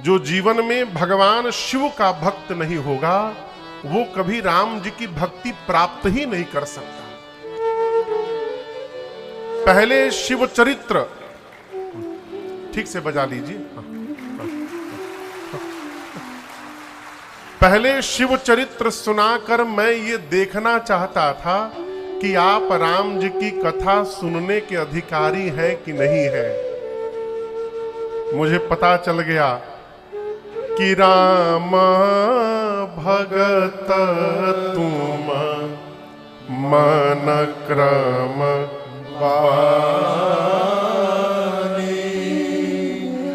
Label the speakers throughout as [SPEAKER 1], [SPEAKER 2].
[SPEAKER 1] जो जीवन में भगवान शिव का भक्त नहीं होगा वो कभी राम जी की भक्ति प्राप्त ही नहीं कर सकता। पहले शिव चरित्र ठीक से बजा लीजिए। पहले शिव चरित्र सुनाकर मैं ये देखना चाहता था कि आप राम जी की कथा सुनने के अधिकारी हैं कि नहीं है। मुझे पता चल गया कि राम भगत तुम मन क्रम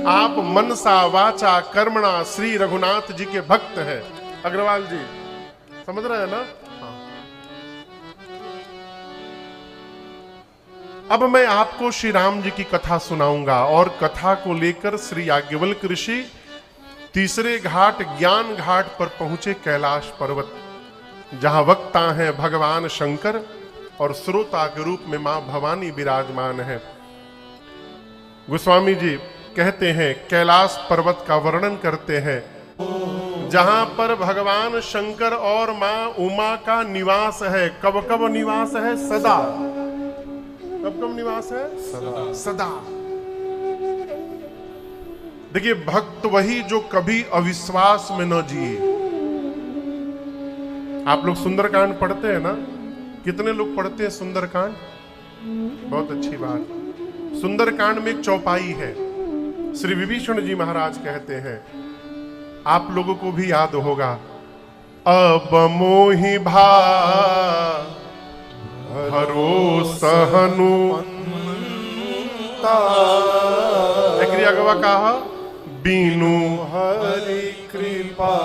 [SPEAKER 1] आप मनसा वाचा कर्मणा श्री रघुनाथ जी के भक्त हैं। अग्रवाल जी समझ रहे हैं ना? अब मैं आपको श्री राम जी की कथा सुनाऊंगा और कथा को लेकर श्री याज्ञवल्क्य ऋषि तीसरे घाट ज्ञान घाट पर पहुंचे, कैलाश पर्वत, जहां वक्ता हैं भगवान शंकर और श्रोता के रूप में मां भवानी विराजमान है। गोस्वामी जी कहते हैं, कैलाश पर्वत का वर्णन करते हैं, जहां पर भगवान शंकर और मां उमा का निवास है। कब कब निवास है? सदा। कब कब निवास है? सदा। सदा। देखिए, भक्त वही जो कभी अविश्वास में न जिए। आप लोग सुंदरकांड पढ़ते हैं ना? कितने लोग पढ़ते हैं सुंदरकांड? बहुत अच्छी बात। सुंदरकांड में एक चौपाई है। श्री विभीषण जी महाराज कहते हैं, आप लोगों को भी याद होगा, अब मोहि भा भरोसा हनुमंता। एक अगवा कहा, बीनु हरि कृपा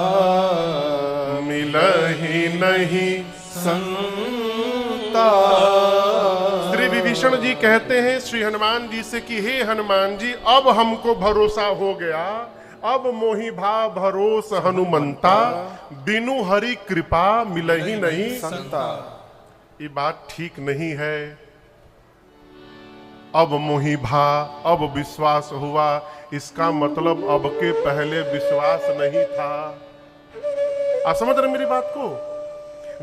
[SPEAKER 1] मिलहि नहीं संता। श्री विभीषण जी कहते हैं श्री हनुमान जी से कि हे हनुमान जी, अब हमको भरोसा हो गया, अब मोहि भा भरोस हनुमंता, बिनु हरि कृपा मिलहि नहीं संता। ये बात ठीक नहीं है। अब मोहि भा, अब विश्वास हुआ, इसका मतलब अब के पहले विश्वास नहीं था। आप समझ रहे मेरी बात को?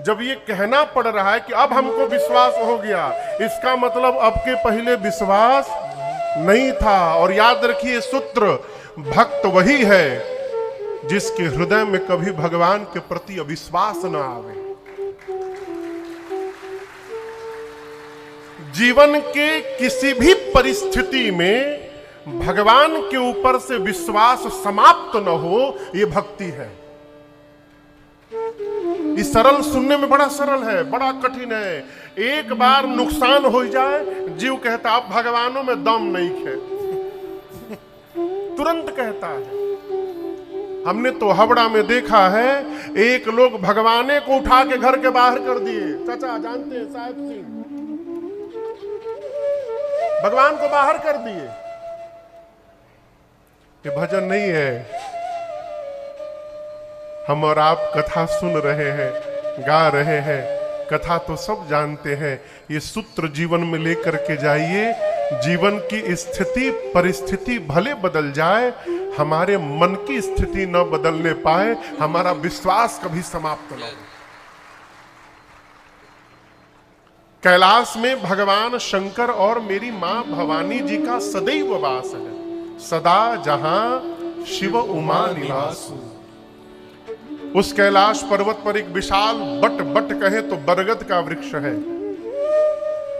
[SPEAKER 1] जब ये कहना पड़ रहा है कि अब हमको विश्वास हो गया, इसका मतलब अब के पहले विश्वास नहीं था। और याद रखिए सूत्र, भक्त वही है जिसके हृदय में कभी भगवान के प्रति अविश्वास न आवे। जीवन के किसी भी परिस्थिति में भगवान के ऊपर से विश्वास समाप्त न हो, यह भक्ति है। ये सरल सुनने में बड़ा सरल है, बड़ा कठिन है। एक बार नुकसान हो जाए, जीव कहता अब भगवानों में दम नहीं है, तुरंत कहता है। हमने तो हावड़ा में देखा है, एक लोग भगवाने को उठा के घर के बाहर कर दिए। चाचा जानते हैं, साहब सिंह, भगवान को बाहर कर दिए। ये भजन नहीं है। हम और आप कथा सुन रहे हैं, गा रहे हैं, कथा तो सब जानते हैं। ये सूत्र जीवन में लेकर के जाइए। जीवन की स्थिति परिस्थिति भले बदल जाए, हमारे मन की स्थिति न बदलने पाए, हमारा विश्वास कभी समाप्त न हो। कैलाश में भगवान शंकर और मेरी मां भवानी जी का सदैव वास है। सदा जहां शिव उमा निवासु। उस कैलाश पर्वत पर एक विशाल बट कहे तो बरगद का वृक्ष है।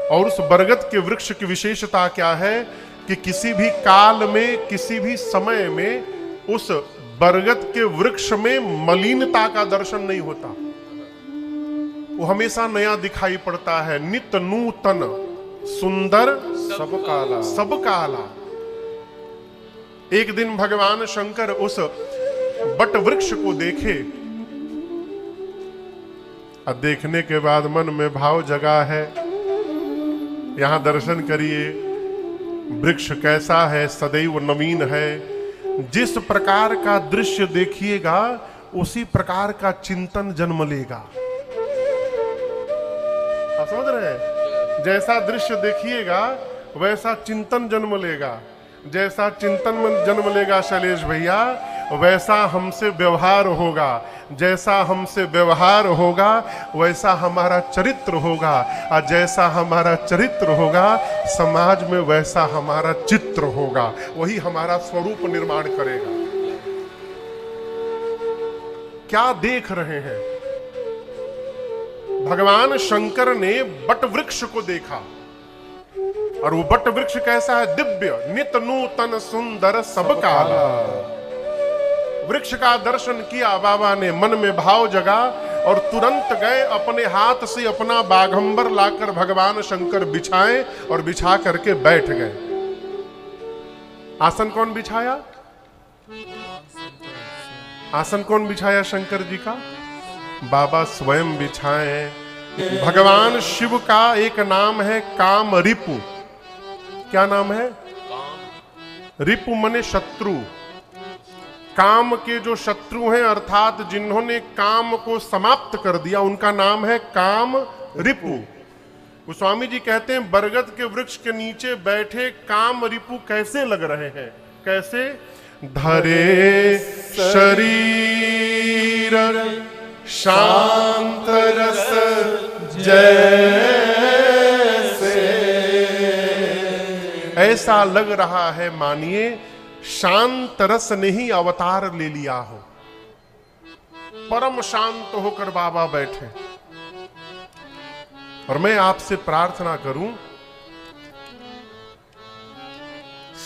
[SPEAKER 1] और उस बरगद के वृक्ष की विशेषता क्या है कि किसी भी काल में, किसी भी समय में उस बरगद के वृक्ष में मलिनता का दर्शन नहीं होता। वो हमेशा नया दिखाई पड़ता है, नित्य नूतन सुंदर सब काला, सब काला। एक दिन भगवान शंकर उस बट वृक्ष को देखे और देखने के बाद मन में भाव जगा है, यहां दर्शन करिए। वृक्ष कैसा है? सदैव नवीन है। जिस प्रकार का दृश्य देखिएगा उसी प्रकार का चिंतन जन्म लेगा। आप समझ रहे हैं? जैसा दृश्य देखिएगा वैसा चिंतन जन्म लेगा। जैसा चिंतन में जन्म लेगा शैलेश भैया, वैसा हमसे व्यवहार होगा, जैसा हमसे व्यवहार होगा वैसा हमारा चरित्र होगा, और जैसा हमारा चरित्र होगा समाज में वैसा हमारा चित्र होगा, वही हमारा स्वरूप निर्माण करेगा। क्या देख रहे हैं? भगवान शंकर ने बट वृक्ष को देखा, और वो बट वृक्ष कैसा है? दिव्य, नित नूतन सुंदर सब काला। वृक्ष का दर्शन किया बाबा ने, मन में भाव जगा और तुरंत गए अपने हाथ से अपना बाघंबर लाकर भगवान शंकर बिछाए और बिछा करके बैठ गए। आसन कौन बिछाया? आसन कौन बिछाया शंकर जी का? बाबा स्वयं बिछाए। भगवान शिव का एक नाम है काम रिपु। क्या नाम है? रिपु मने शत्रु। काम के जो शत्रु हैं, अर्थात जिन्होंने काम को समाप्त कर दिया, उनका नाम है काम रिपु। गोस्वामी जी कहते हैं बरगद के वृक्ष के नीचे बैठे काम रिपु कैसे लग रहे हैं? कैसे? धरे शरीर शांत रस जैसे, ऐसा लग रहा है मानिए शांत रस ने ही अवतार ले लिया हो। परम शांत होकर बाबा बैठे। और मैं आपसे प्रार्थना करूं,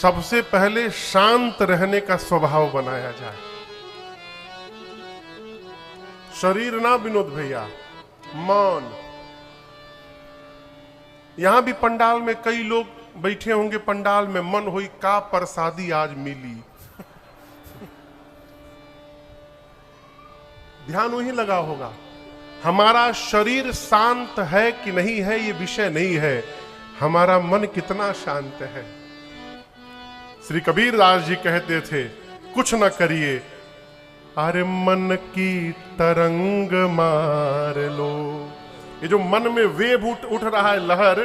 [SPEAKER 1] सबसे पहले शांत रहने का स्वभाव बनाया जाए। शरीर ना विनोद भैया, मन। यहां भी पंडाल में कई लोग बैठे होंगे, पंडाल में मन हुई का प्रसादी आज मिली, ध्यान वहीं लगा होगा। हमारा शरीर शांत है कि नहीं है ये विषय नहीं है, हमारा मन कितना शांत है। श्री कबीर दास जी कहते थे कुछ न करिए, अरे मन की तरंग मार लो। ये जो मन में वेव उठ रहा है, लहर,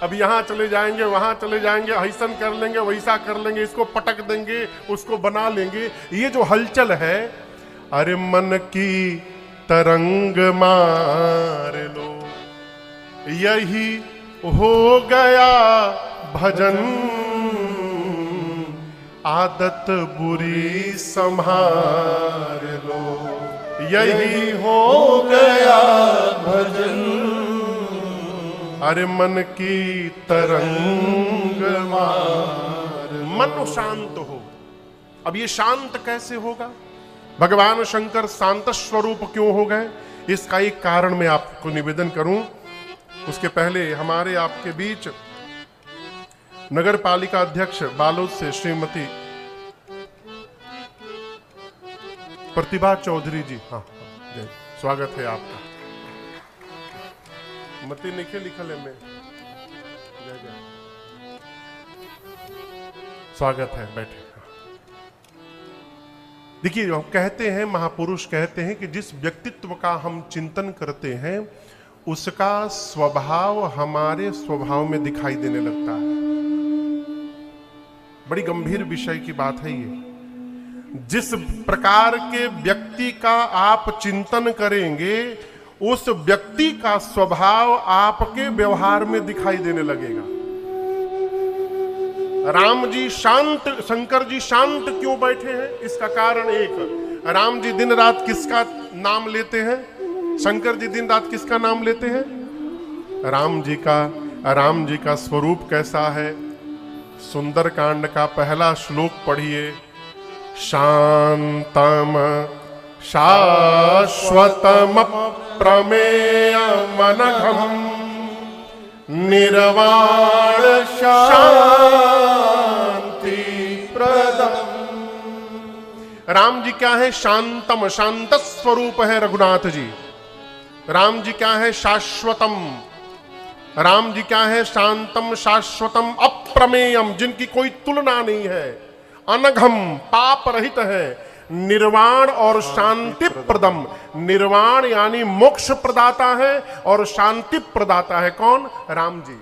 [SPEAKER 1] अब यहां चले जाएंगे, वहां चले जाएंगे, ऐसन कर लेंगे, वैसा कर लेंगे, इसको पटक देंगे, उसको बना लेंगे, ये जो हलचल है, अरे मन की तरंग मार लो। यही हो गया भजन, आदत बुरी संभाल लो। यही हो गया भजन, अरे मन की तरंग मार। मन शांत हो। अब ये शांत कैसे होगा? भगवान शंकर शांत स्वरूप क्यों हो गए? इसका एक कारण मैं आपको निवेदन करूं। उसके पहले हमारे आपके बीच नगर पालिका अध्यक्ष बालोद से श्रीमती प्रतिभा चौधरी जी, हाँ स्वागत है आपका। मती लिखे लिखल है में, स्वागत है, बैठे। देखिए, हम कहते हैं, महापुरुष कहते हैं कि जिस व्यक्तित्व का हम चिंतन करते हैं उसका स्वभाव हमारे स्वभाव में दिखाई देने लगता है। बड़ी गंभीर विषय की बात है ये। जिस प्रकार के व्यक्ति का आप चिंतन करेंगे उस व्यक्ति का स्वभाव आपके व्यवहार में दिखाई देने लगेगा। राम जी शांत, शंकर जी शांत क्यों बैठे हैं? इसका कारण एक, राम जी दिन रात किसका नाम लेते हैं? शंकर जी दिन रात किसका नाम लेते हैं? राम जी का। राम जी का स्वरूप कैसा है? सुंदर कांड का पहला श्लोक पढ़िए। शांतम शाश्वतम प्रमेयमनघम निर्वाण शांति प्रदम। राम जी क्या है? शांतम, शांत स्वरूप है रघुनाथ जी। राम जी क्या है? शाश्वतम। राम जी क्या है? शांतम शाश्वतम अप्रमेयम, जिनकी कोई तुलना नहीं है। अनघम, पाप रहित है। निर्वाण और शांति प्रदम, निर्वाण यानी मोक्ष प्रदाता है और शांति प्रदाता है। कौन? राम जी।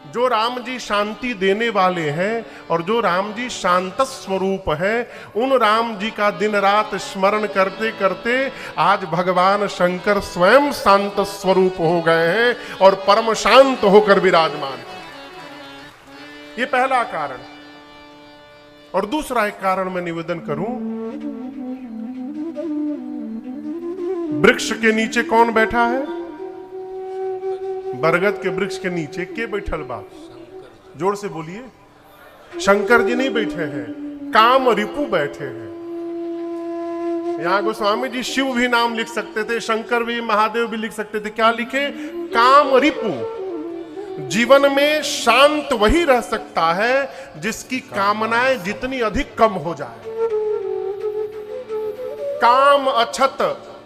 [SPEAKER 1] जो राम जी शांति देने वाले हैं और जो राम जी शांत स्वरूप है, उन राम जी का दिन रात स्मरण करते करते आज भगवान शंकर स्वयं शांत स्वरूप हो गए हैं और परम शांत होकर विराजमान। ये पहला कारण। और दूसरा एक कारण मैं निवेदन करूं, वृक्ष के नीचे कौन बैठा है? बरगद के वृक्ष के नीचे के बैठल बा? जोर से बोलिए। शंकर जी नहीं बैठे हैं, काम रिपु बैठे हैं। यहां गोस्वामी जी शिव भी नाम लिख सकते थे, शंकर भी, महादेव भी लिख सकते थे। क्या लिखे? काम रिपु। जीवन में शांत वही रह सकता है जिसकी कामनाएं जितनी अधिक कम हो जाए। काम अछत,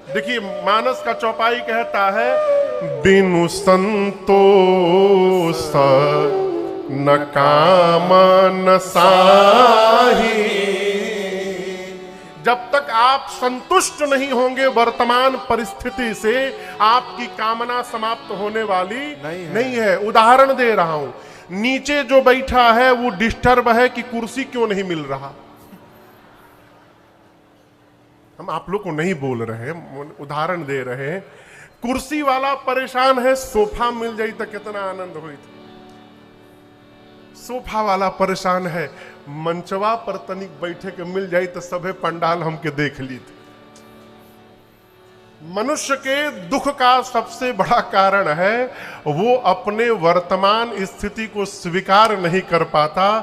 [SPEAKER 1] देखिए मानस का चौपाई कहता है, बिनु संतोष न काम न साही। जब तक आप संतुष्ट नहीं होंगे वर्तमान परिस्थिति से, आपकी कामना समाप्त होने वाली नहीं है। उदाहरण दे रहा हूं, नीचे जो बैठा है वो डिस्टर्ब है कि कुर्सी क्यों नहीं मिल रहा। हम आप लोग को नहीं बोल रहे, उदाहरण दे रहे हैं। कुर्सी वाला परेशान है, सोफा मिल जाए तो कितना आनंद हुई। सोफा वाला परेशान है, मंचवा पर तनिक बैठे के मिल जाए तो सभे पंडाल हमके देख ली थी। मनुष्य के दुख का सबसे बड़ा कारण है वो अपने वर्तमान स्थिति को स्वीकार नहीं कर पाता,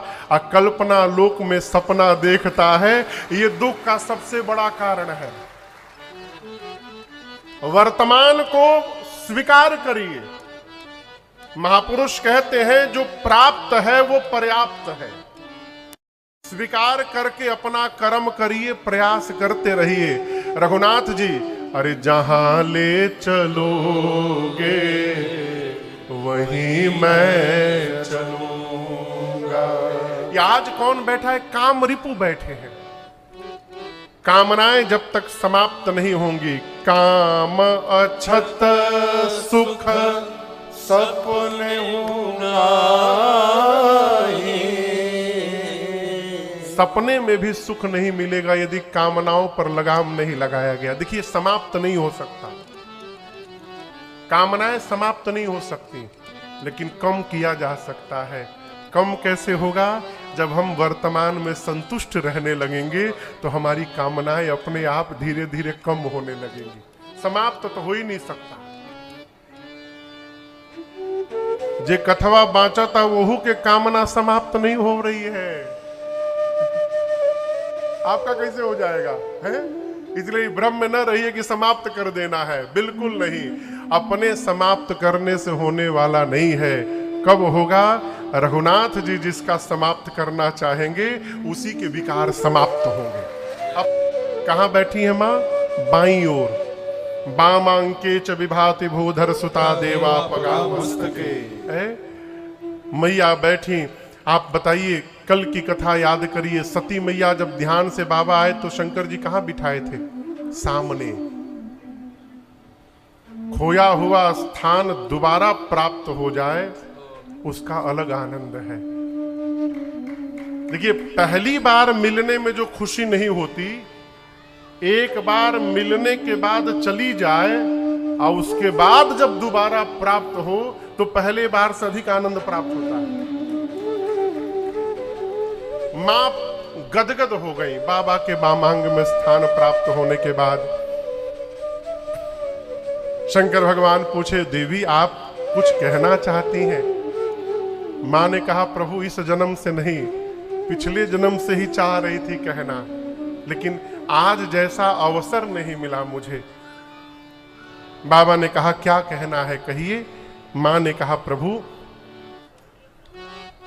[SPEAKER 1] कल्पना लोक में सपना देखता है। ये दुख का सबसे बड़ा कारण है। वर्तमान को स्वीकार करिए। महापुरुष कहते हैं जो प्राप्त है वो पर्याप्त है। स्वीकार करके अपना कर्म करिए, प्रयास करते रहिए। रघुनाथ जी, अरे जहां ले चलोगे वहीं मैं चलूंगा। ये आज कौन बैठा है? काम रिपु बैठे हैं। कामनाएं जब तक समाप्त नहीं होंगी, काम अछत सुख सपने सपने में भी सुख नहीं मिलेगा यदि कामनाओं पर लगाम नहीं लगाया गया। देखिए समाप्त नहीं हो सकता, कामनाएं समाप्त नहीं हो सकती, लेकिन कम किया जा सकता है। कम कैसे होगा? जब हम वर्तमान में संतुष्ट रहने लगेंगे तो हमारी कामनाएं अपने आप धीरे धीरे कम होने लगेंगी। समाप्त तो हो ही नहीं सकता। जे कथवा बांचा था वहू के कामना समाप्त नहीं हो रही है। आपका कैसे हो जाएगा है? इसलिए भ्रम में न रहिए कि समाप्त कर देना है, बिल्कुल नहीं। अपने समाप्त करने से होने वाला नहीं है। कब होगा? रघुनाथ जी जिसका समाप्त करना चाहेंगे उसी के विकार समाप्त होंगे। अब कहां बैठी है मां? बाईं ओर। बामांके च विभाति भूधर सुता देवा पगा मस्तके। मैया बैठी। आप बताइए, कल की कथा याद करिए। सती मैया जब ध्यान से बाबा आए तो शंकर जी कहां बिठाए थे? सामने। खोया हुआ स्थान दोबारा प्राप्त हो जाए उसका अलग आनंद है। देखिए, पहली बार मिलने में जो खुशी नहीं होती, एक बार मिलने के बाद चली जाए और उसके बाद जब दोबारा प्राप्त हो तो पहले बार से अधिक आनंद प्राप्त होता है। मां गदगद हो गई बाबा के बामांग में स्थान प्राप्त होने के बाद। शंकर भगवान पूछे, देवी आप कुछ कहना चाहती हैं? मां ने कहा, प्रभु इस जन्म से नहीं, पिछले जन्म से ही चाह रही थी कहना, लेकिन आज जैसा अवसर नहीं मिला मुझे। बाबा ने कहा, क्या कहना है कहिए। मां ने कहा, प्रभु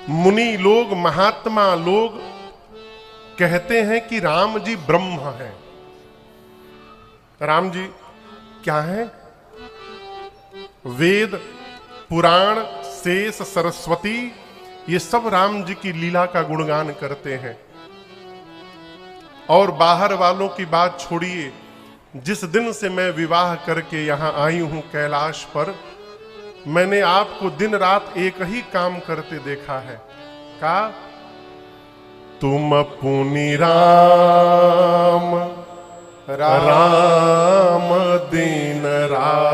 [SPEAKER 1] मुनि लोग, महात्मा लोग कहते हैं कि राम जी ब्रह्म हैं। राम जी क्या है? वेद, पुराण, शेष, सरस्वती, ये सब राम जी की लीला का गुणगान करते हैं। और बाहर वालों की बात छोड़िए, जिस दिन से मैं विवाह करके यहां आई हूं कैलाश पर, मैंने आपको दिन रात एक ही काम करते देखा है। का तुम पुनि राम राम दिन राति,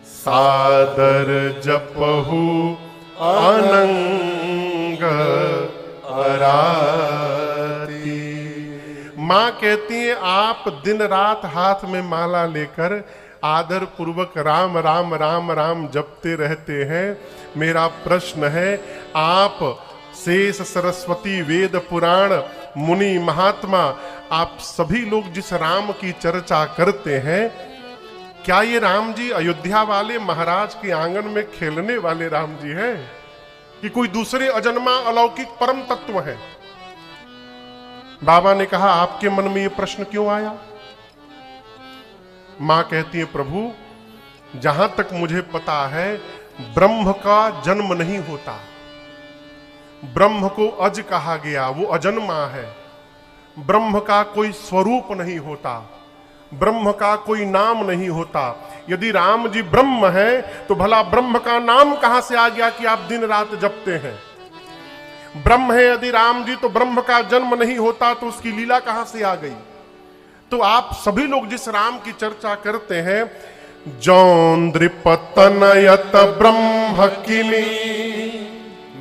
[SPEAKER 1] सादर जपहु अनंग अराती। माँ कहती है आप दिन रात हाथ में माला लेकर आदर पूर्वक राम राम राम राम जपते रहते हैं। मेरा प्रश्न है, आप शेष सरस्वती वेद पुराण मुनि महात्मा आप सभी लोग जिस राम की चर्चा करते हैं, क्या ये राम जी अयोध्या वाले महाराज के आंगन में खेलने वाले राम जी हैं कि कोई दूसरे अजन्मा अलौकिक परम तत्व है? बाबा ने कहा आपके मन में ये प्रश्न क्यों आया? मां कहती है प्रभु जहां तक मुझे पता है ब्रह्म का जन्म नहीं होता। ब्रह्म को अज कहा गया, वो अजन्मा है। ब्रह्म का कोई स्वरूप नहीं होता, ब्रह्म का कोई नाम नहीं होता। यदि राम जी ब्रह्म है तो भला ब्रह्म का नाम कहां से आ गया कि आप दिन रात जपते हैं? ब्रह्म है यदि राम जी तो ब्रह्म का जन्म नहीं होता तो उसकी लीला कहां से आ गई? तो आप सभी लोग जिस राम की चर्चा करते हैं, जौन्द्रिपतनयत ब्रह्म किमी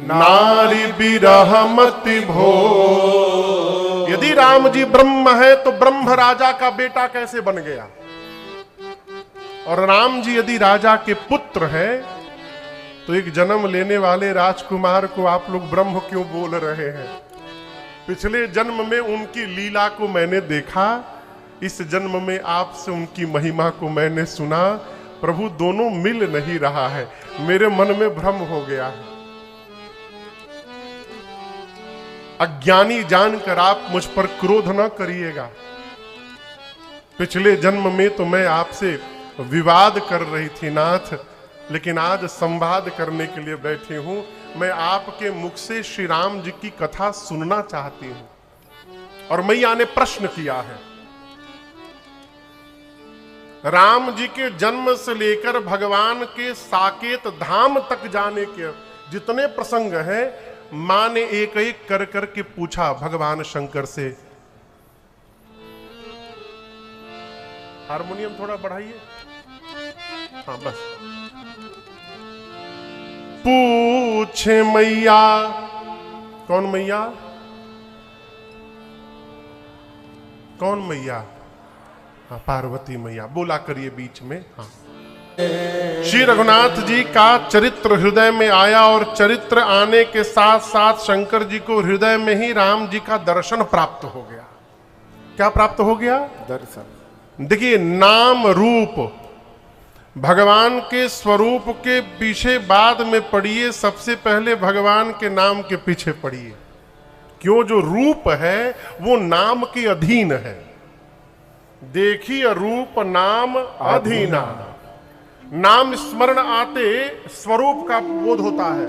[SPEAKER 1] नारी बिरहमति भो। यदि राम जी ब्रह्म है तो ब्रह्म राजा का बेटा कैसे बन गया? और राम जी यदि राजा के पुत्र है तो एक जन्म लेने वाले राजकुमार को आप लोग ब्रह्म क्यों बोल रहे हैं? पिछले जन्म में उनकी लीला को मैंने देखा, इस जन्म में आपसे उनकी महिमा को मैंने सुना। प्रभु दोनों मिल नहीं रहा है, मेरे मन में भ्रम हो गया है। अज्ञानी जानकर आप मुझ पर क्रोध न करिएगा। पिछले जन्म में तो मैं आपसे विवाद कर रही थी नाथ, लेकिन आज संवाद करने के लिए बैठी हूं। मैं आपके मुख से श्री राम जी की कथा सुनना चाहती हूं। और मैया ने प्रश्न किया है, राम जी के जन्म से लेकर भगवान के साकेत धाम तक जाने के जितने प्रसंग हैं, मां ने एक एक कर करके पूछा भगवान शंकर से। हारमोनियम थोड़ा बढ़ाइए, हाँ बस। पूछे मैया, कौन मैया? कौन मैया? हाँ पार्वती मैया। बोला करिए बीच में। हाँ, श्री रघुनाथ जी का चरित्र हृदय में आया और चरित्र आने के साथ साथ शंकर जी को हृदय में ही राम जी का दर्शन प्राप्त हो गया। क्या प्राप्त हो गया? दर्शन। देखिए, नाम रूप भगवान के स्वरूप के पीछे बाद में पढ़िए, सबसे पहले भगवान के नाम के पीछे पढ़िए। क्यों? जो रूप है वो नाम के अधीन है। देखिए रूप नाम अधीना। नाम स्मरण आते स्वरूप का बोध होता है।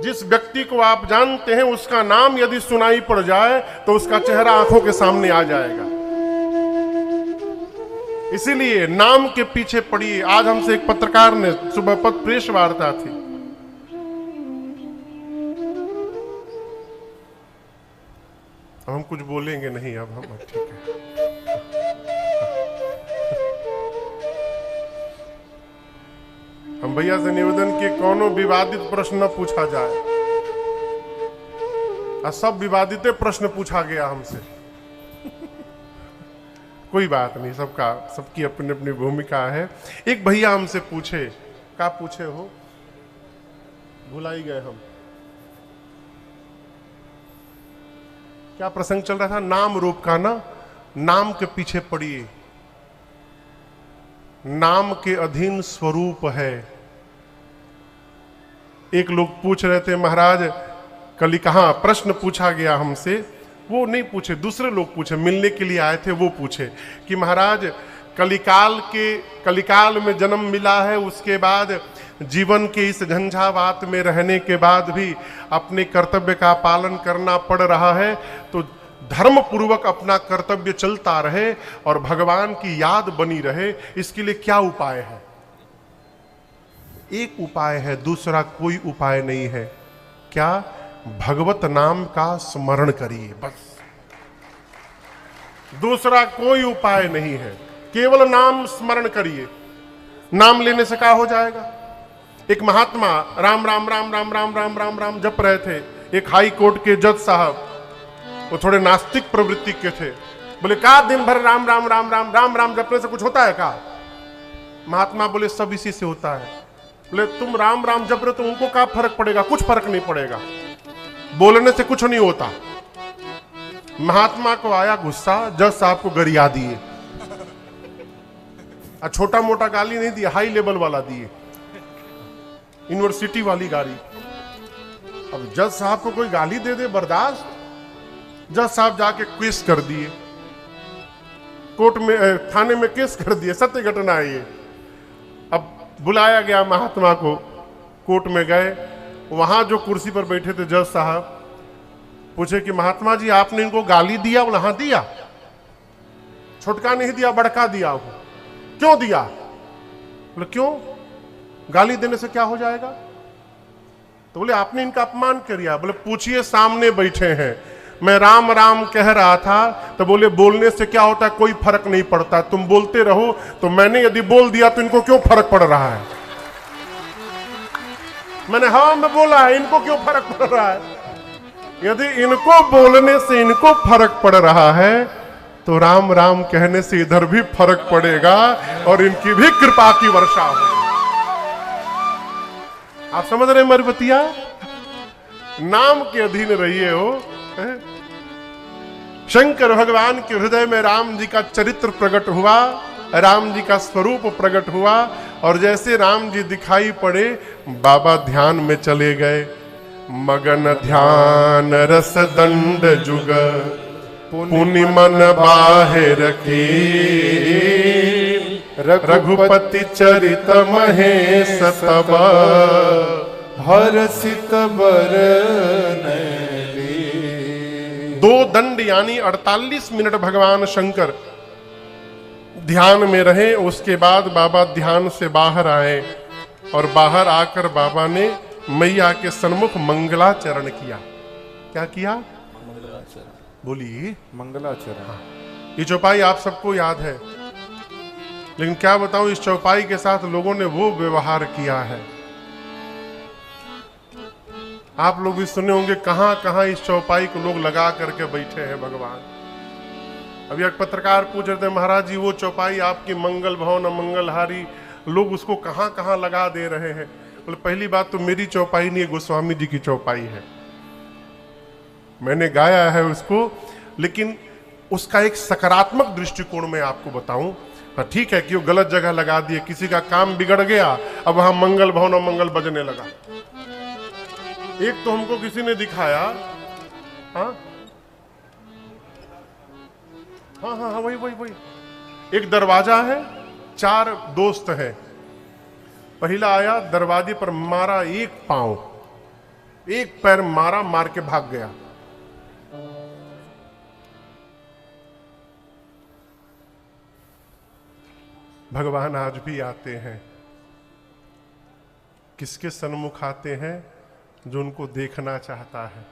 [SPEAKER 1] जिस व्यक्ति को आप जानते हैं उसका नाम यदि सुनाई पड़ जाए तो उसका चेहरा आंखों के सामने आ जाएगा। इसीलिए नाम के पीछे पड़िए। आज हमसे एक पत्रकार ने, सुबह पत्र प्रेस वार्ता थी, हम कुछ बोलेंगे नहीं अब हम, ठीक है। हम भैया से निवेदन किए कोनो विवादित प्रश्न न पूछा जाए, और सब विवादित प्रश्न पूछा गया हमसे। कोई बात नहीं, सबकी अपनी अपनी भूमिका है। एक भैया हमसे पूछे, क्या पूछे हो, भुला ही गए हम, क्या प्रसंग चल रहा था? नाम रूप का ना। नाम के पीछे पड़िए, नाम के अधीन स्वरूप है। एक लोग पूछ रहे थे महाराज कल कहाँ, प्रश्न पूछा गया हमसे, वो नहीं पूछे, दूसरे लोग पूछे, मिलने के लिए आए थे, वो पूछे कि महाराज कलिकाल में जन्म मिला है, उसके बाद जीवन के इस झंझावात में रहने के बाद भी अपने कर्तव्य का पालन करना पड़ रहा है, तो धर्म पूर्वक अपना कर्तव्य चलता रहे और भगवान की याद बनी रहे, इसके लिए क्या उपाय है? एक उपाय है, दूसरा कोई उपाय नहीं है। क्या? भगवत नाम का स्मरण करिए, बस। दूसरा कोई उपाय नहीं है, केवल नाम स्मरण करिए। नाम लेने से क्या हो जाएगा? एक महात्मा राम राम राम राम राम राम राम राम जप रहे थे। एक हाई कोर्ट के जज साहब, वो थोड़े नास्तिक प्रवृत्ति के थे, बोले का दिन भर राम राम राम राम राम राम जपने से कुछ होता है का? महात्मा बोले सब इसी से होता है। बोले तुम राम राम जप रहे तो उनको क्या फर्क पड़ेगा? कुछ फर्क नहीं पड़ेगा, बोलने से कुछ नहीं होता। महात्मा को आया गुस्सा, जज साहब को गरिया दिए। छोटा मोटा गाली नहीं दिया, हाई लेवल वाला दिए, यूनिवर्सिटी वाली गाली। अब जज साहब को कोई गाली दे दे बर्दाश्त? जज साहब जाके केस कर दिए, कोर्ट में थाने में केस कर दिए, सत्य घटना है ये। अब बुलाया गया महात्मा को, कोर्ट में गए, वहां जो कुर्सी पर बैठे थे जज साहब पूछे कि महात्मा जी आपने इनको गाली दिया? बोला हाँ दिया। छोटका नहीं दिया, बड़का दिया। क्यों दिया? बोले क्यों? गाली देने से क्या हो जाएगा? तो बोले आपने इनका अपमान कर दिया। बोले पूछिए, सामने बैठे हैं, मैं राम राम कह रहा था। तो बोले बोलने से क्या होता है? कोई फर्क नहीं पड़ता, तुम बोलते रहो। तो मैंने यदि बोल दिया तो इनको क्यों फर्क पड़ रहा है? मैंने हाँ मैं बोला है, इनको क्यों फर्क पड़ रहा है? यदि इनको बोलने से इनको फर्क पड़ रहा है तो राम राम कहने से इधर भी फर्क पड़ेगा और इनकी भी कृपा की वर्षा होगी। आप समझ रहे मरबतिया? नाम के अधीन रहिए हो। शंकर भगवान के हृदय में राम जी का चरित्र प्रकट हुआ, राम जी का स्वरूप प्रकट हुआ, और जैसे राम जी दिखाई पड़े बाबा ध्यान में चले गए। मगन ध्यान रस दंड जुग पुनि मन बाहिर की, रघुपति चरित महेश तब हर्षित बरन ली। 2 दंड यानी 48 मिनट भगवान शंकर ध्यान में रहे। उसके बाद बाबा ध्यान से बाहर आए और बाहर आकर बाबा ने मैया के सन्मुख मंगलाचरण किया। क्या किया? मंगलाचरण। बोलिए मंगलाचरण। हाँ। ये चौपाई आप सबको याद है, लेकिन क्या बताऊं, इस चौपाई के साथ लोगों ने वो व्यवहार किया है। आप लोग भी सुने होंगे कहां कहां इस चौपाई को लोग लगा करके बैठे हैं भगवान। अभी एक पत्रकार पूछ रहे थे, महाराज जी वो चौपाई आपकी मंगल भवन मंगलहारी, लोग उसको कहां कहां लगा दे रहे हैं। बोले पहली बात तो मेरी चौपाई नहीं है, गोस्वामी जी की चौपाई है, मैंने गाया है उसको, लेकिन उसका एक सकारात्मक दृष्टिकोण में आपको बताऊं। ठीक है कि वो गलत जगह लगा दिए, किसी का काम बिगड़ गया, अब वहां मंगल भवन और मंगल बजने लगा। एक तो हमको किसी ने दिखाया, हाँ हाँ हाँ हाँ वही वही वही, एक दरवाजा है, 4 दोस्त हैं। पहला आया, दरवाजे पर मारा, एक पांव, एक पैर मारा, मार के भाग गया। भगवान आज भी आते हैं। किसके सन्मुख आते हैं? जो उनको देखना चाहता है?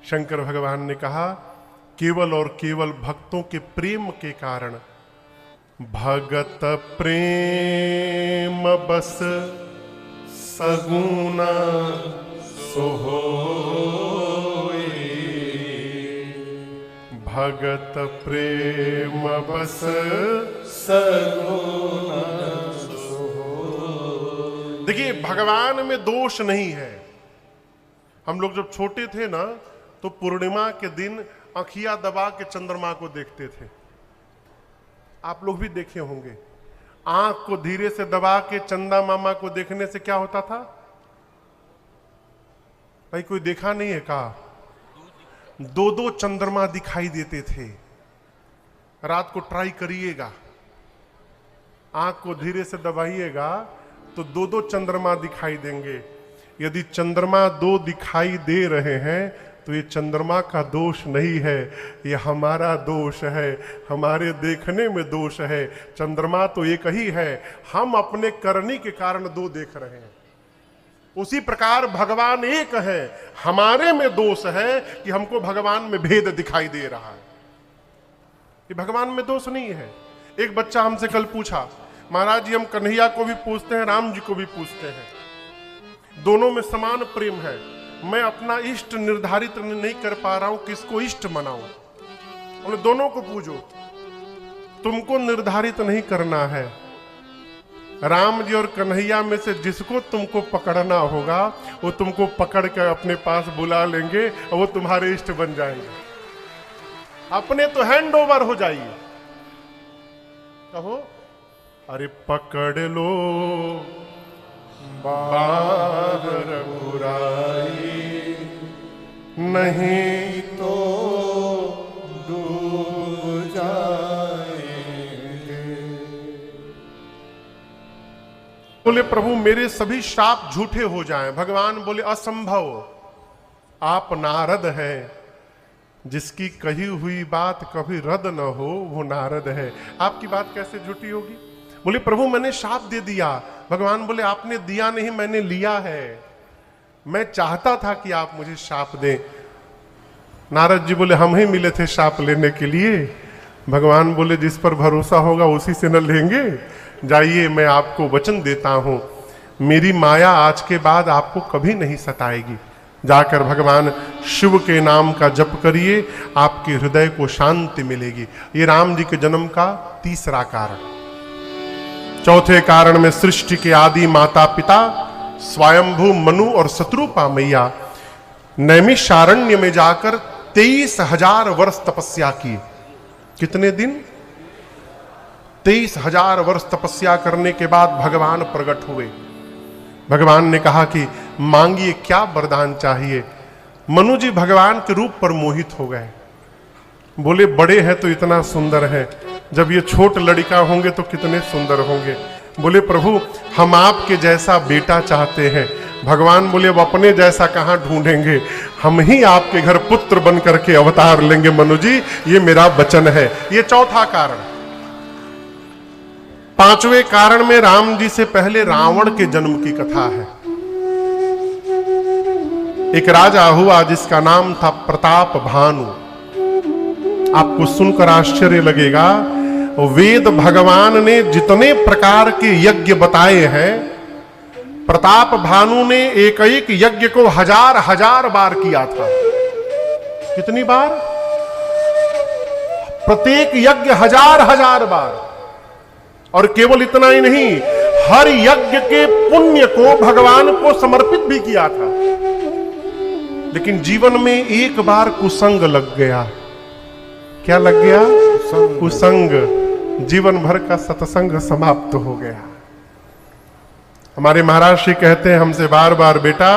[SPEAKER 1] शंकर भगवान ने कहा केवल और केवल भक्तों के प्रेम के कारण, भगत प्रेम बस सगुना सोहोए, भगत प्रेम बस सगुना सोहोए। देखिए भगवान में दोष नहीं है। हम लोग जब छोटे थे ना तो पूर्णिमा के दिन आँखिया दबा के चंद्रमा को देखते थे। आप लोग भी देखे होंगे, आंख को धीरे से दबा के चंदा मामा को देखने से क्या होता था? भाई कोई देखा नहीं है का? 2-2 चंद्रमा दिखाई देते थे। रात को ट्राई करिएगा, आंख को धीरे से दबाइएगा तो 2-2 चंद्रमा दिखाई देंगे। यदि चंद्रमा 2 दिखाई दे रहे हैं तो ये चंद्रमा का दोष नहीं है, ये हमारा दोष है, हमारे देखने में दोष है। चंद्रमा तो एक ही है, हम अपने करनी के कारण दो देख रहे हैं। उसी प्रकार भगवान एक है, हमारे में दोष है कि हमको भगवान में भेद दिखाई दे रहा है। ये भगवान में दोष नहीं है। एक बच्चा हमसे कल पूछा, महाराज जी हम कन्हैया को भी पूछते हैं, राम जी को भी पूछते हैं, दोनों में समान प्रेम है, मैं अपना इष्ट निर्धारित नहीं कर पा रहा हूं, किसको इष्ट मनाऊं। उन्हें दोनों को पूछो, तुमको निर्धारित नहीं करना है, राम जी और कन्हैया में से जिसको तुमको पकड़ना होगा वो तुमको पकड़ कर अपने पास बुला लेंगे और वो तुम्हारे इष्ट बन जाएंगे। अपने तो हैंड ओवर हो जाइए। कहो, अरे पकड़ लो बार रघुराई, नहीं तो डूब जाएंगे। बोले प्रभु मेरे सभी शाप झूठे हो जाएं। भगवान बोले असंभव, आप नारद हैं, जिसकी कही हुई बात कभी रद्द न हो वो नारद है, आपकी बात कैसे झूठी होगी। बोले प्रभु मैंने शाप दे दिया। भगवान बोले आपने दिया नहीं, मैंने लिया है, मैं चाहता था कि आप मुझे शाप दें। नारद जी बोले हम ही मिले थे शाप लेने के लिए। भगवान बोले जिस पर भरोसा होगा उसी से न लेंगे, जाइए मैं आपको वचन देता हूं, मेरी माया आज के बाद आपको कभी नहीं सताएगी। जाकर भगवान शिव के नाम का जप करिए, आपके हृदय को शांति मिलेगी। ये राम जी के जन्म का तीसरा कारण। चौथे कारण में सृष्टि के आदि माता पिता स्वयंभू मनु और शत्रुपा मैया नैमिषारण्य में जाकर 23,000 वर्ष तपस्या की। कितने दिन? 23,000 वर्ष तपस्या करने के बाद भगवान प्रकट हुए। भगवान ने कहा कि मांगिए क्या वरदान चाहिए। मनु जी भगवान के रूप पर मोहित हो गए। बोले बड़े हैं तो इतना सुंदर है, जब ये छोट लड़का होंगे तो कितने सुंदर होंगे। बोले प्रभु हम आपके जैसा बेटा चाहते हैं। भगवान बोले अब अपने जैसा कहां ढूंढेंगे, हम ही आपके घर पुत्र बन करके अवतार लेंगे मनु जी, ये मेरा वचन है। ये चौथा कारण। पांचवें कारण में राम जी से पहले रावण के जन्म की कथा है। एक राजा हुआ जिसका नाम था प्रताप भानु। आपको सुनकर आश्चर्य लगेगा, वेद भगवान ने जितने प्रकार के यज्ञ बताए हैं, प्रताप भानु ने एक एक यज्ञ को 1000 बार किया था। कितनी बार? प्रत्येक यज्ञ 1000 बार। और केवल इतना ही नहीं, हर यज्ञ के पुण्य को भगवान को समर्पित भी किया था। लेकिन जीवन में एक बार कुसंग लग गया। क्या लग गया? कुसंग। जीवन भर का सत्संग समाप्त हो गया। हमारे महाराज श्री कहते हैं हमसे बार बार, बेटा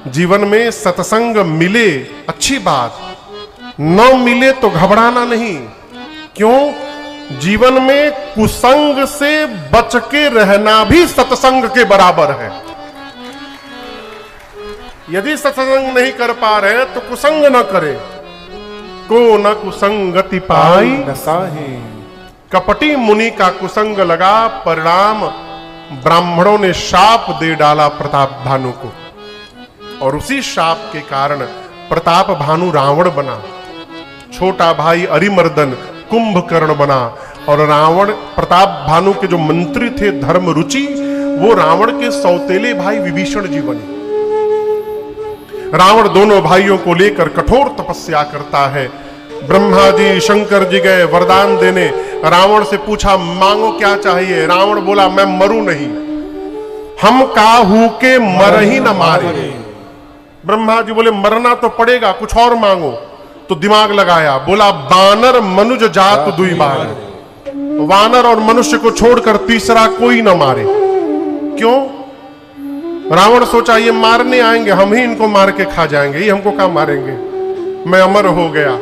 [SPEAKER 1] जीवन में सत्संग मिले अच्छी बात, न मिले तो घबराना नहीं। क्यों? जीवन में कुसंग से बच के रहना भी सत्संग के बराबर है। यदि सत्संग नहीं कर पा रहे तो कुसंग न करे। को न कुसंगति पाई नसाहे, कपटी मुनि का कुसंग लगा, परिणाम ब्राह्मणों ने शाप दे डाला प्रताप भानु को। और उसी शाप के कारण प्रताप भानु रावण बना, छोटा भाई अरिमर्दन कुंभकर्ण बना, और रावण प्रताप भानु के जो मंत्री थे धर्म रुचि, वो रावण के सौतेले भाई विभीषण जी बने। रावण दोनों भाइयों को लेकर कठोर तपस्या करता है। ब्रह्मा जी शंकर जी गए वरदान देने, रावण से पूछा मांगो क्या चाहिए। रावण बोला मैं मरूं नहीं, हम काहू के मर ही न मारे। ब्रह्मा जी बोले मरना तो पड़ेगा, कुछ और मांगो। तो दिमाग लगाया, बोला बानर मनुज जात दुई बार, वानर और मनुष्य को छोड़कर तीसरा कोई न मारे। क्यों? रावण सोचा ये मारने आएंगे, हम ही इनको मार के खा जाएंगे, ये हमको क्या मारेंगे, मैं अमर हो गया।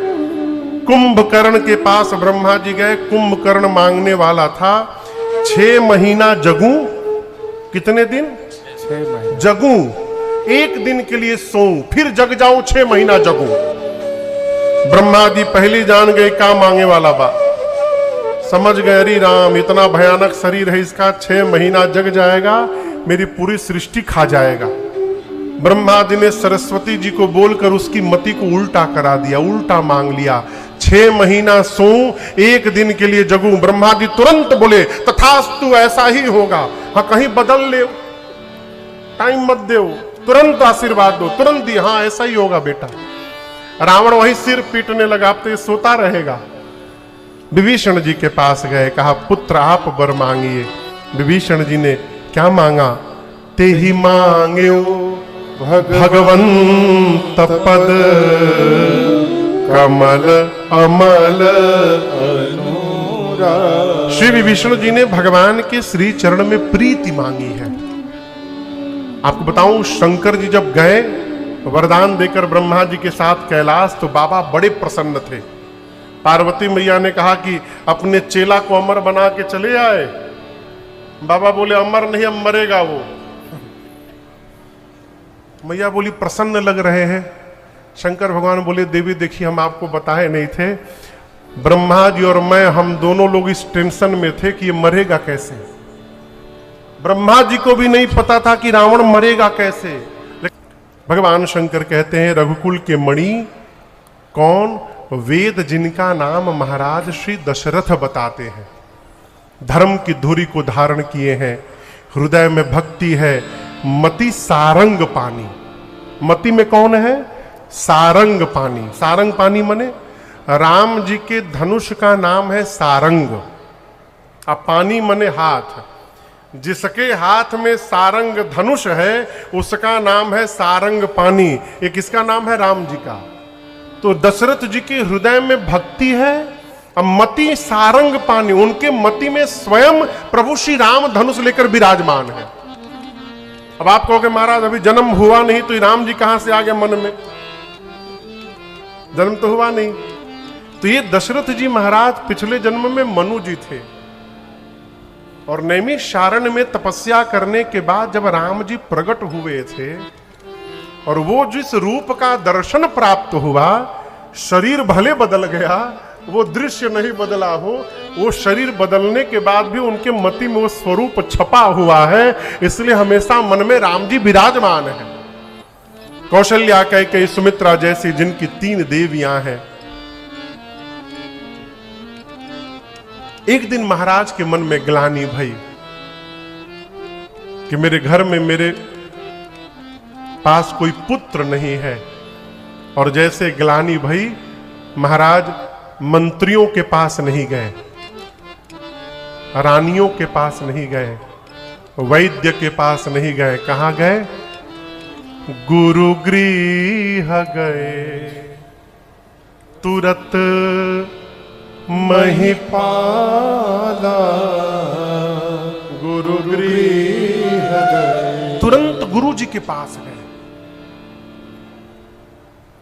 [SPEAKER 1] कुंभकर्ण के पास ब्रह्मा जी गए। कुंभकर्ण मांगने वाला था 6 महीना जगू। कितने दिन? 6 महीने जगू। एक दिन के लिए सोऊं, फिर जग जाऊं, 6 महीना जगूं। ब्रह्मा जी पहले जान गए क्या मांगे वाला बा, समझ गए अरे राम इतना भयानक शरीर है इसका, 6 महीना जग जाएगा, मेरी पूरी सृष्टि खा जाएगा। ब्रह्मा जी ने सरस्वती जी को बोलकर उसकी मति को उल्टा करा दिया, उल्टा मांग लिया। 6 महीना सोऊं, एक दिन के लिए जगूं। ब्रह्मा जी तुरंत बोले तथास्तु, ऐसा ही होगा। हाँ कहीं बदल ले, टाइम मत दो, तुरंत आशीर्वाद दो, तुरंत दी, हाँ ऐसा ही होगा बेटा। रावण वही सिर पीटने लगा, अब तो ये सोता रहेगा। विभीषण जी के पास गए, कहा पुत्र आप वर मांगिए। विभीषण जी ने क्या मांगा? ते ही मांग्यो भगवंत पद, कमल अमल अनुराग। श्री विभीषण जी ने भगवान के श्री चरण में प्रीति मांगी है। आपको बताऊं, शंकर जी जब गए वरदान देकर ब्रह्मा जी के साथ कैलाश, तो बाबा बड़े प्रसन्न थे। पार्वती मैया ने कहा कि अपने चेला को अमर बना के चले आए। बाबा बोले अमर नहीं, अब मरेगा वो। मैया बोली प्रसन्न लग रहे हैं। शंकर भगवान बोले देवी देखिए, हम आपको बताए नहीं थे, ब्रह्मा जी और मैं, हम दोनों लोग इस टेंशन में थे कि ये मरेगा कैसे। ब्रह्मा जी को भी नहीं पता था कि रावण मरेगा कैसे। भगवान शंकर कहते हैं रघुकुल के मणि कौन? वेद जिनका नाम महाराज श्री दशरथ बताते हैं। धर्म की धुरी को धारण किए हैं, हृदय में भक्ति है, मति सारंग पानी। मति में कौन है? सारंग पानी। सारंग पानी मने राम जी के धनुष का नाम है सारंग, अब पानी मने हाथ। जिसके हाथ में सारंग धनुष है उसका नाम है सारंग पानी। ये किसका नाम है? राम जी का। तो दशरथ जी के हृदय में भक्ति है, अब मति सारंग पानी, उनके मति में स्वयं प्रभु श्री राम धनुष लेकर विराजमान है। अब आप कहोगे महाराज अभी जन्म हुआ नहीं तो राम जी कहां से आ गए मन में? जन्म तो हुआ नहीं। तो ये दशरथ जी महाराज पिछले जन्म में मनु जी थे, और नैमिषारण्य में तपस्या करने के बाद जब राम जी प्रकट हुए थे और वो जिस रूप का दर्शन प्राप्त हुआ, शरीर भले बदल गया, वो दृश्य नहीं बदला हो, वो शरीर बदलने के बाद भी उनके मति में वो स्वरूप छपा हुआ है, इसलिए हमेशा मन में राम जी विराजमान है। कौशल्या, कैकेयी, सुमित्रा जैसी जिनकी 3 देवियां हैं। एक दिन महाराज के मन में ग्लानि भई कि मेरे घर में मेरे पास कोई पुत्र नहीं है, और जैसे ग्लानि भई महाराज मंत्रियों के पास नहीं गए, रानियों के पास नहीं गए, वैद्य के पास नहीं गए, कहां गए? गुरु गृह गए, तुरत महिपाला गुरु गृह गए, तुरंत गुरु जी के पास गए,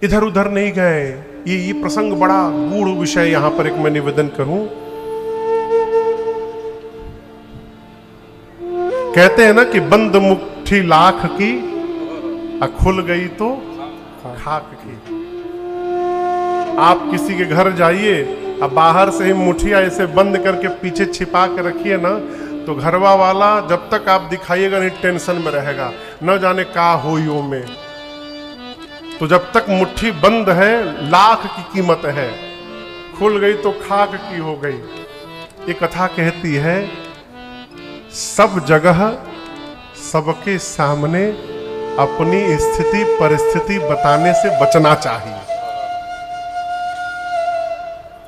[SPEAKER 1] इधर उधर नहीं गए। ये प्रसंग बड़ा गूढ़ विषय, यहां पर एक मैं निवेदन करूं। कहते हैं ना कि बंद मुट्ठी लाख की, खुल गई तो खाक की। आप किसी के घर जाइए, अब बाहर से ही मुठिया ऐसे बंद करके पीछे छिपा के रखिए ना, तो घरवा वाला जब तक आप दिखाइएगा नहीं टेंशन में रहेगा, न जाने का हो यो में। तो जब तक मुट्ठी बंद है लाख की कीमत है, खुल गई तो खाक की हो गई। ये कथा कहती है सब जगह सबके सामने अपनी स्थिति परिस्थिति बताने से बचना चाहिए,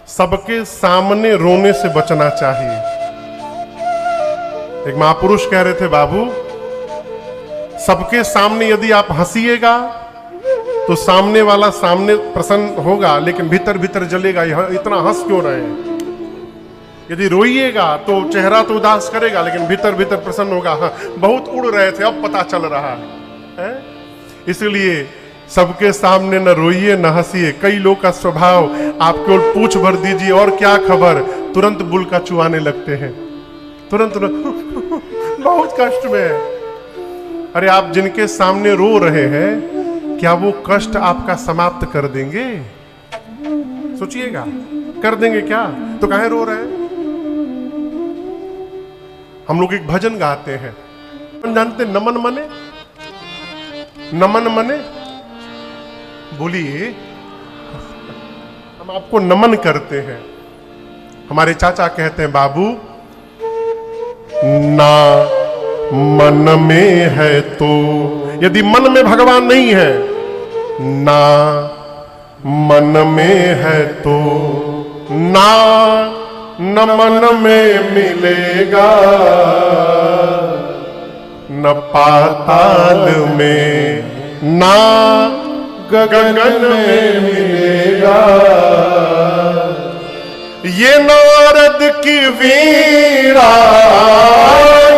[SPEAKER 1] सबके सामने रोने से बचना चाहिए। एक महापुरुष कह रहे थे बाबू, सबके सामने यदि आप हंसिएगा तो सामने वाला सामने प्रसन्न होगा, लेकिन भीतर भीतर जलेगा, इतना हंस क्यों रहे हैं। यदि रोइएगा तो चेहरा तो उदास करेगा, लेकिन भीतर भीतर प्रसन्न होगा। हाँ, बहुत उड़ रहे थे अब पता चल रहा है। इसलिए सबके सामने न रोइए न हंसिए। कई लोग का स्वभाव, आप केवल पूछ भर दीजिए और क्या खबर, तुरंत बुलका चुआने लगते हैं, तुरंत बहुत कष्ट में है। अरे आप जिनके सामने रो रहे हैं, क्या वो कष्ट आपका समाप्त कर देंगे? सोचिएगा, कर देंगे क्या? तो काहे रो रहे हैं? हम लोग एक भजन गाते हैं, जानते नमन मने, नमन मने, बोलिए। हम आपको नमन करते हैं। हमारे चाचा कहते हैं, बाबू ना मन में है तो, यदि मन में भगवान नहीं है, ना मन में है तो ना न मन में मिलेगा, न पाताल में, ना गगन में मिलेगा। ये नारद की वीणा,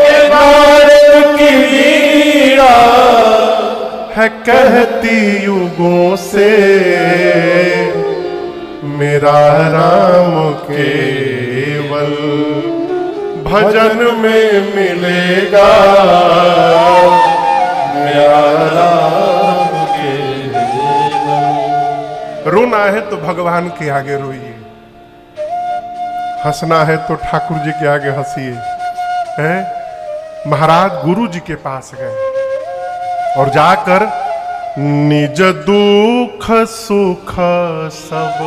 [SPEAKER 1] ये नारद की वीणा है, कहती युगों से मेरा राम केवल भजन में मिलेगा, मेरा राम केवल। रोना है तो भगवान के आगे रोइए, हंसना है तो ठाकुर जी के आगे हंसिए। महाराज गुरु जी के पास गए और जाकर निज दुख सुख सब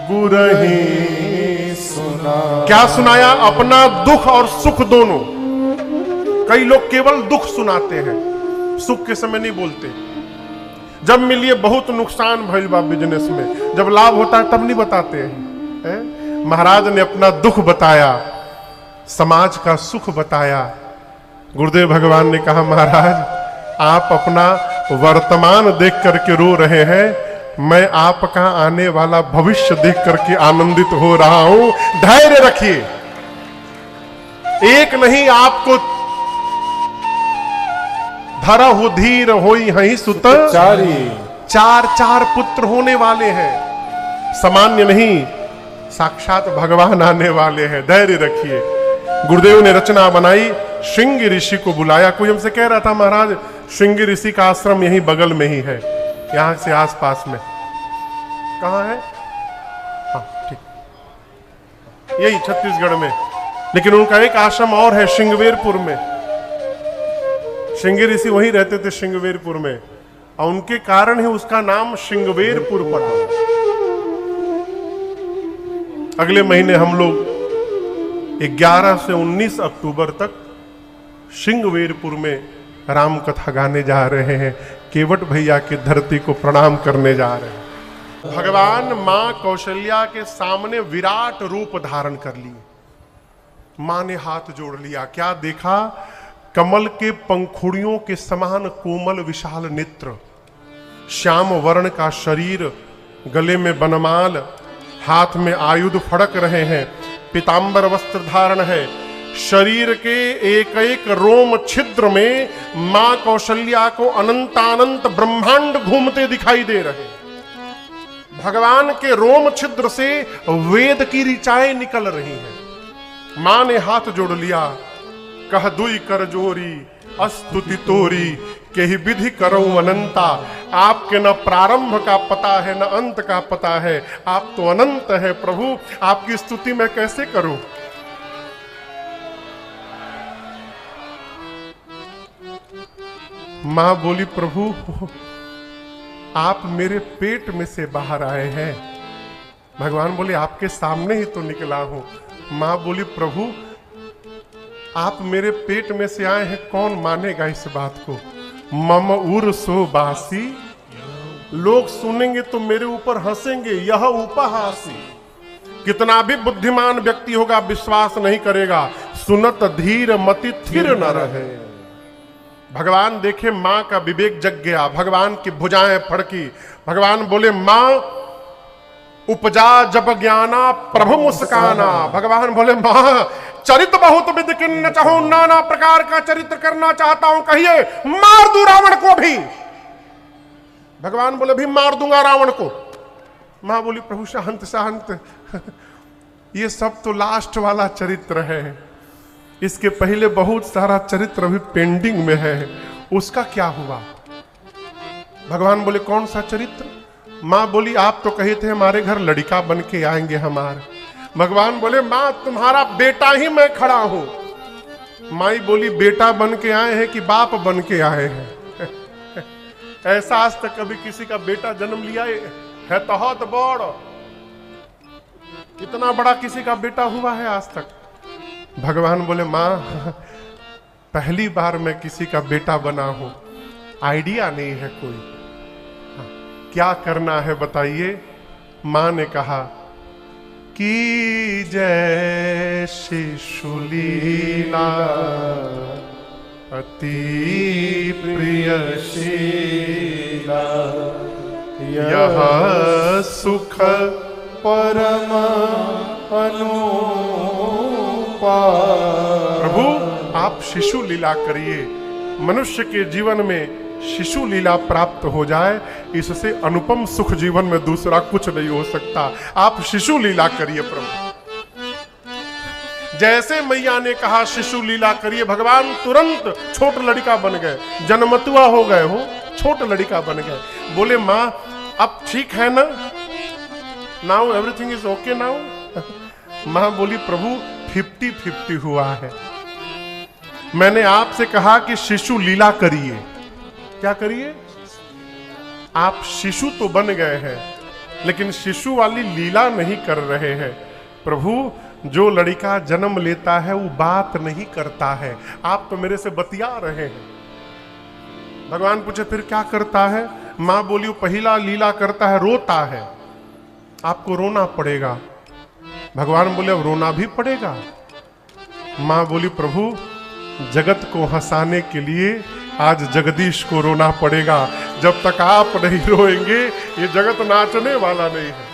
[SPEAKER 1] गुरही सुना। क्या सुनाया? अपना दुख और सुख दोनों। कई लोग केवल दुख सुनाते हैं, सुख के समय नहीं बोलते। जब मिलिए बहुत नुकसान भइल बा बिजनेस में, जब लाभ होता है तब नहीं बताते हैं। महाराज ने अपना दुख बताया, समाज का सुख बताया। गुरुदेव भगवान ने कहा, महाराज आप अपना वर्तमान देख करके रो रहे हैं, मैं आपका आने वाला भविष्य देख करके आनंदित हो रहा हूं। धैर्य रखिए, एक नहीं आपको धरा हो धीर होई हई सुत चारी, चार चार पुत्र होने वाले हैं। सामान्य नहीं, साक्षात भगवान आने वाले हैं। धैर्य रखिए। गुरुदेव ने रचना बनाई, श्रृंगी ऋषि को बुलाया। कोई हमसे कह रहा था, महाराज श्रृंगी ऋषि का आश्रम यहीं बगल में ही है, यहां से आसपास में। कहां है? हाँ ठीक, यही छत्तीसगढ़ में। लेकिन उनका एक आश्रम और है श्रृंगवेरपुर में। श्रृंगी ऋषि वहीं रहते थे श्रृंगवेरपुर में, और उनके कारण ही उसका नाम श्रृंगवेरपुर पड़ा। अगले महीने हम लोग 11 से 19 अक्टूबर तक श्रृंगवेरपुर में राम कथा गाने जा रहे हैं। केवट भैया की धरती को प्रणाम करने जा रहे हैं। भगवान मां कौशल्या के सामने विराट रूप धारण कर लिए। मां ने हाथ जोड़ लिया। क्या देखा? कमल के पंखुड़ियों के समान कोमल विशाल नेत्र, श्याम वर्ण का शरीर, गले में बनमाल, हाथ में आयुध फड़क रहे हैं, पीतांबर वस्त्र धारण है। शरीर के एक एक रोम छिद्र में मां कौशल्या को अनंतानंत ब्रह्मांड घूमते दिखाई दे रहे। भगवान के रोम छिद्र से वेद की ऋचाएं निकल रही हैं। मां ने हाथ जोड़ लिया। कह दुई कर जोरी अस्तुति तोरी, के ही विधि करो अनंता। आपके न प्रारंभ का पता है न अंत का पता है, आप तो अनंत है प्रभु, आपकी स्तुति मैं कैसे करूं? मां बोली, प्रभु आप मेरे पेट में से बाहर आए हैं। भगवान बोले, आपके सामने ही तो निकला हूं। मां बोली, प्रभु आप मेरे पेट में से आए हैं, कौन मानेगा इस बात को? मम उर सो बासी, लोग सुनेंगे तो मेरे ऊपर हंसेंगे, यह उपहासी। कितना भी बुद्धिमान व्यक्ति होगा विश्वास नहीं करेगा। सुनत धीर मति थिर न रहे। भगवान देखे मां का विवेक जग गया, भगवान की भुजाएं फड़की। भगवान बोले, मां उपजा जब ज्ञाना प्रभु मुस्काना। भगवान बोले, मां चरित्र बहुत विद किन्न चाहूं, नाना प्रकार का चरित्र करना चाहता हूं, कहिए मार दूं रावण को भी। भगवान बोले, भी मार दूंगा रावण को। मां बोली, प्रभु शांत शांत, ये सब तो लास्ट वाला चरित्र है, इसके पहले बहुत सारा चरित्र अभी पेंडिंग में है, उसका क्या हुआ? भगवान बोले कौन सा चरित्र? माँ बोली आप तो कहे थे हमारे घर लड़का बन के आएंगे हमारे। भगवान बोले माँ तुम्हारा बेटा ही मैं खड़ा हूं। माई बोली बेटा बन के आए हैं कि बाप बन के आए हैं? ऐसा आज तक कभी किसी का बेटा जन्म लिया है? तो बड़ कितना बड़ा किसी का बेटा हुआ है आज तक? भगवान बोले माँ पहली बार मैं किसी का बेटा बना हूं, आइडिया नहीं है कोई, क्या करना है बताइए? मां ने कहा कि जय शिशु लीला अति प्रियशीला, यह सुख परम अनुपा। प्रभु आप शिशु लीला करिए, मनुष्य के जीवन में शिशु लीला प्राप्त हो जाए, इससे अनुपम सुख जीवन में दूसरा कुछ नहीं हो सकता। आप शिशु लीला करिए प्रभु। जैसे मैया ने कहा शिशु लीला करिए, भगवान तुरंत छोट लड़का बन गए, जन्मतुआ हो गए हो, छोट लड़का बन गए। बोले माँ अब ठीक है ना, now everything is okay now? माँ बोली प्रभु 50-50 हुआ है। मैंने आपसे कहा कि शिशु लीला करिए, क्या करिए? आप शिशु तो बन गए हैं लेकिन शिशु वाली लीला नहीं कर रहे हैं। प्रभु जो लड़का जन्म लेता है वो बात नहीं करता है, आप तो मेरे से बतिया रहे हैं। भगवान पूछे फिर क्या करता है? माँ बोली वो पहला लीला करता है, रोता है, आपको रोना पड़ेगा। भगवान बोले अब रोना भी पड़ेगा? माँ बोली प्रभु जगत को हंसाने के लिए आज जगदीश को रोना पड़ेगा, जब तक आप नहीं रोएंगे ये जगत नाचने वाला नहीं है।